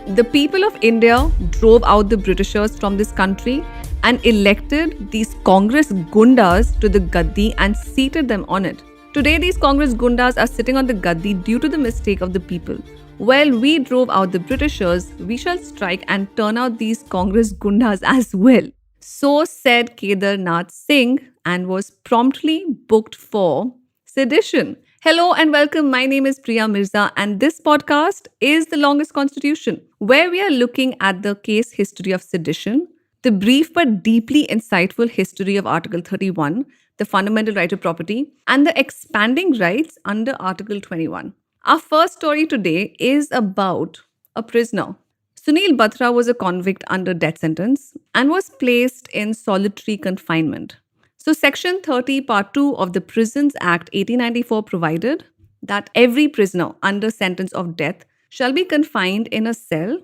The people of India drove out the Britishers from this country and elected these Congress gundas to the gaddi and seated them on it. Today, these Congress gundas are sitting on the gaddi due to the mistake of the people. While we drove out the Britishers, we shall strike and turn out these Congress gundas as well. So said Kedarnath Singh and was promptly booked for sedition. Hello and welcome. My name is Priya Mirza, and this podcast is The Longest Constitution, where we are looking at the case history of sedition, the brief but deeply insightful history of Article 31, the fundamental right of property, and the expanding rights under Article 21. Our first story today is about a prisoner. Sunil Batra was a convict under death sentence and was placed in solitary confinement. So Section 30, Part 2 of the Prisons Act 1894 provided that every prisoner under sentence of death shall be confined in a cell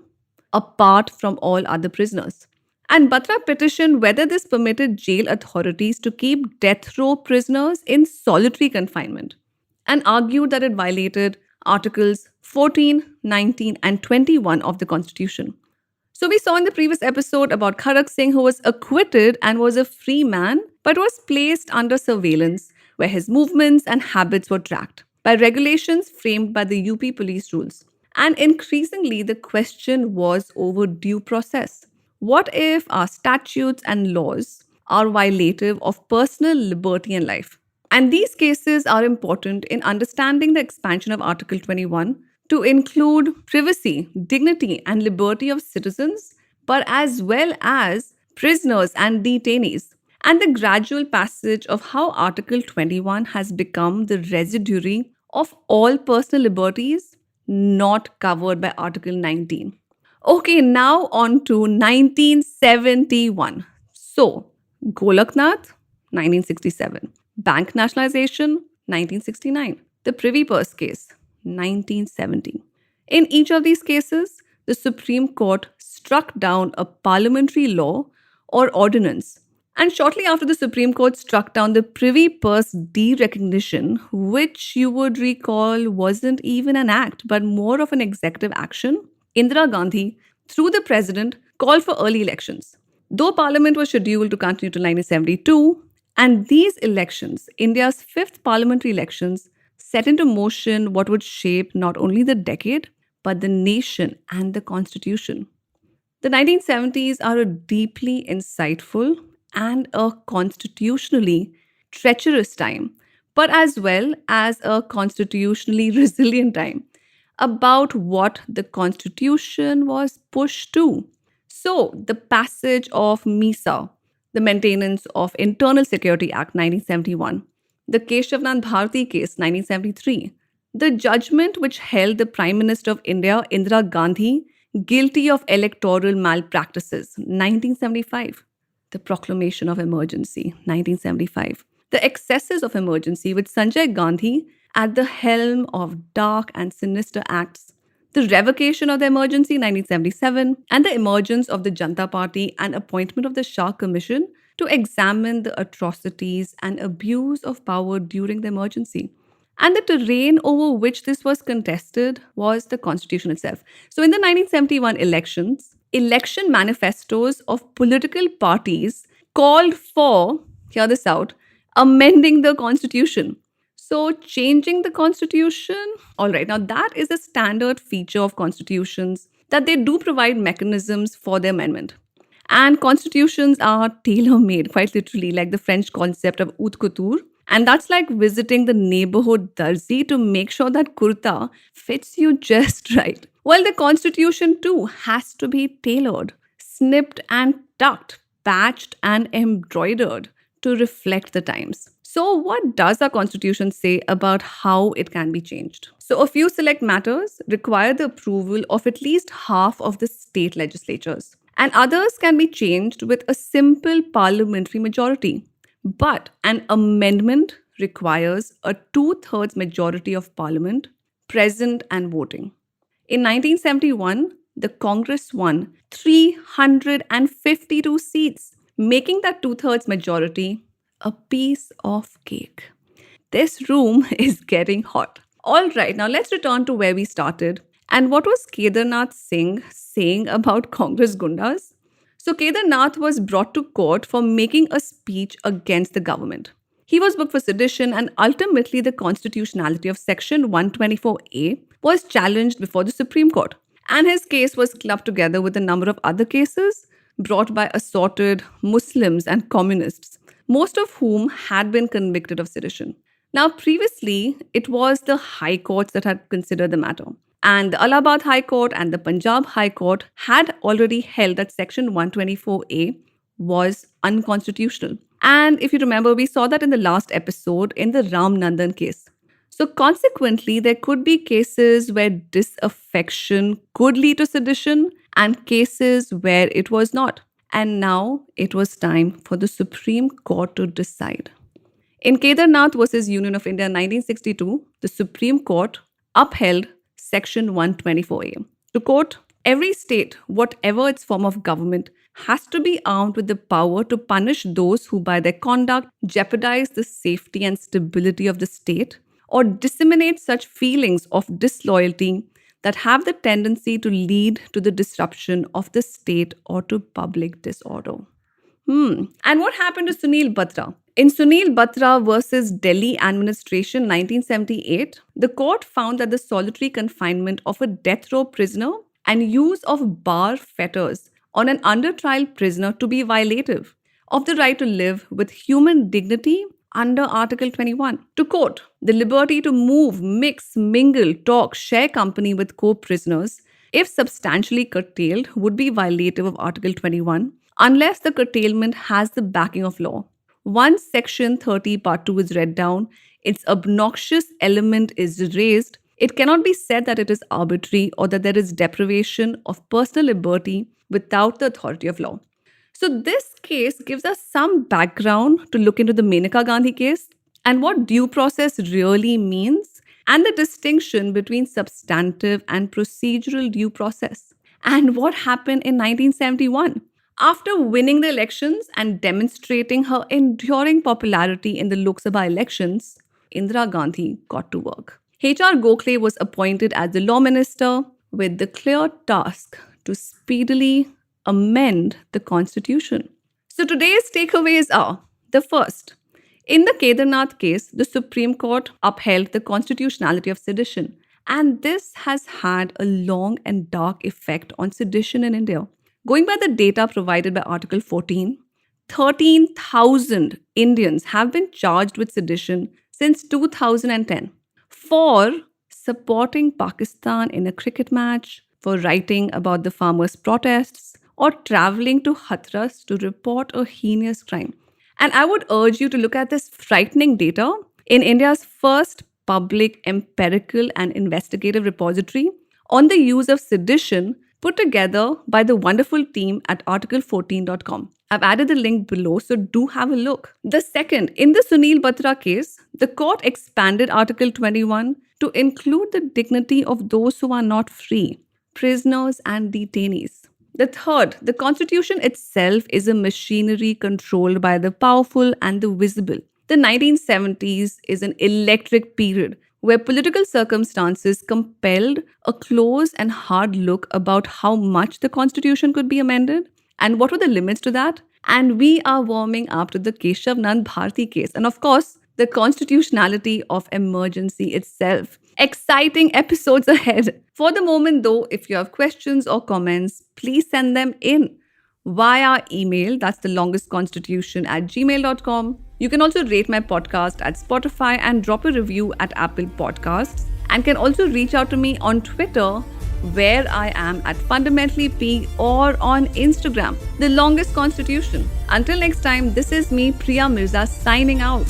apart from all other prisoners. And Batra petitioned whether this permitted jail authorities to keep death row prisoners in solitary confinement and argued that it violated Articles 14, 19, and 21 of the Constitution. So we saw in the previous episode about Kharak Singh, who was acquitted and was a free man, but was placed under surveillance where his movements and habits were tracked by regulations framed by the UP police rules. And increasingly, the question was over due process. What if our statutes and laws are violative of personal liberty and life? And these cases are important in understanding the expansion of Article 21 to include privacy, dignity, and liberty of citizens, but as well as prisoners and detainees, and the gradual passage of how Article 21 has become the residuary of all personal liberties not covered by Article 19. Okay, now on to 1971. So, Golaknath, 1967. Bank Nationalisation, 1969. The Privy Purse case, 1970. In each of these cases, the Supreme Court struck down a parliamentary law or ordinance. And shortly after the Supreme Court struck down the Privy Purse derecognition, which you would recall wasn't even an act but more of an executive action, Indira Gandhi, through the president, called for early elections. Though Parliament was scheduled to continue till 1972, and these elections, India's fifth parliamentary elections, set into motion what would shape not only the decade, but the nation and the constitution. The 1970s are a deeply insightful and a constitutionally treacherous time, but as well as a constitutionally resilient time about what the constitution was pushed to. So, the passage of MISA, the Maintenance of Internal Security Act 1971, the Keshavnand Bharati case 1973, the judgment which held the Prime Minister of India, Indira Gandhi, guilty of electoral malpractices 1975, the Proclamation of Emergency 1975, the excesses of emergency with Sanjay Gandhi at the helm of dark and sinister acts, the revocation of the emergency 1977, and the emergence of the Janata Party and appointment of the Shah Commission to examine the atrocities and abuse of power during the emergency. And the terrain over which this was contested was the constitution itself. So in the 1971 elections, election manifestos of political parties called for, hear this out, amending the constitution. So, changing the constitution, all right, now that is a standard feature of constitutions that they do provide mechanisms for their amendment. And constitutions are tailor made, quite literally, like the French concept of haute couture. And that's like visiting the neighborhood darzi to make sure that kurta fits you just right. Well, the constitution too has to be tailored, snipped and tucked, patched and embroidered to reflect the times. So, what does our constitution say about how it can be changed? So, a few select matters require the approval of at least half of the state legislatures, and others can be changed with a simple parliamentary majority. But an amendment requires a two-thirds majority of parliament present and voting. In 1971, the Congress won 352 seats, making that two-thirds majority a piece of cake. This room is getting hot. All right, now let's return to where we started And what was Kedarnath Singh saying about Congress gundas? So, Kedarnath was brought to court for making a speech against the government. He was booked for sedition, and ultimately, the constitutionality of Section 124A was challenged before the Supreme Court. And his case was clubbed together with a number of other cases brought by assorted Muslims and communists, most of whom had been convicted of sedition. Now, previously, it was the high courts that had considered the matter. And the Allahabad High Court and the Punjab High Court had already held that Section 124A was unconstitutional. And if you remember, we saw that in the last episode in the Ram Nandan case. So, consequently, there could be cases where disaffection could lead to sedition and cases where it was not. And now it was time for the Supreme Court to decide. In Kedarnath versus Union of India 1962, the Supreme Court upheld Section 124A. To quote, every state, whatever its form of government, has to be armed with the power to punish those who by their conduct jeopardize the safety and stability of the state or disseminate such feelings of disloyalty that have the tendency to lead to the disruption of the state or to public disorder. And what happened to Sunil Batra? In Sunil Batra versus Delhi Administration 1978, the court found that the solitary confinement of a death row prisoner and use of bar fetters on an under trial prisoner to be violative of the right to live with human dignity under Article 21. To quote, the liberty to move, mix, mingle, talk, share company with co-prisoners, if substantially curtailed, would be violative of Article 21 unless the curtailment has the backing of law. Once Section 30 Part 2 is read down, its obnoxious element is raised, it cannot be said that it is arbitrary or that there is deprivation of personal liberty without the authority of law. So this case gives us some background to look into the Menaka Gandhi case and what due process really means and the distinction between substantive and procedural due process. And what happened in 1971? After winning the elections and demonstrating her enduring popularity in the Lok Sabha elections, Indira Gandhi got to work. H.R. Gokhale was appointed as the law minister with the clear task to speedily amend the constitution. So today's takeaways are, the first, in the Kedarnath case, the Supreme Court upheld the constitutionality of sedition, and this has had a long and dark effect on sedition in India. Going by the data provided by Article 14, 13,000 Indians have been charged with sedition since 2010 for supporting Pakistan in a cricket match, for writing about the farmers' protests, or traveling to Hathras to report a heinous crime. And I would urge you to look at this frightening data in India's first public, empirical, and investigative repository on the use of sedition put together by the wonderful team at article14.com. I've added the link below, so do have a look. The second, in the Sunil Batra case, the court expanded Article 21 to include the dignity of those who are not free, prisoners and detainees. The third, the Constitution itself is a machinery controlled by the powerful and the visible. The 1970s is an electric period where political circumstances compelled a close and hard look about how much the Constitution could be amended and what were the limits to that. And we are warming up to the Keshav Nand Bharti case. And of course, the constitutionality of emergency itself. Exciting episodes ahead. For the moment though, if you have questions or comments, please send them in via email. That's the longest constitution @gmail.com. You can also rate my podcast at Spotify and drop a review at Apple Podcasts. And can also reach out to me on Twitter, where I am at Fundamentally P, or on Instagram, The Longest Constitution. Until next time, this is me, Priya Mirza, signing out.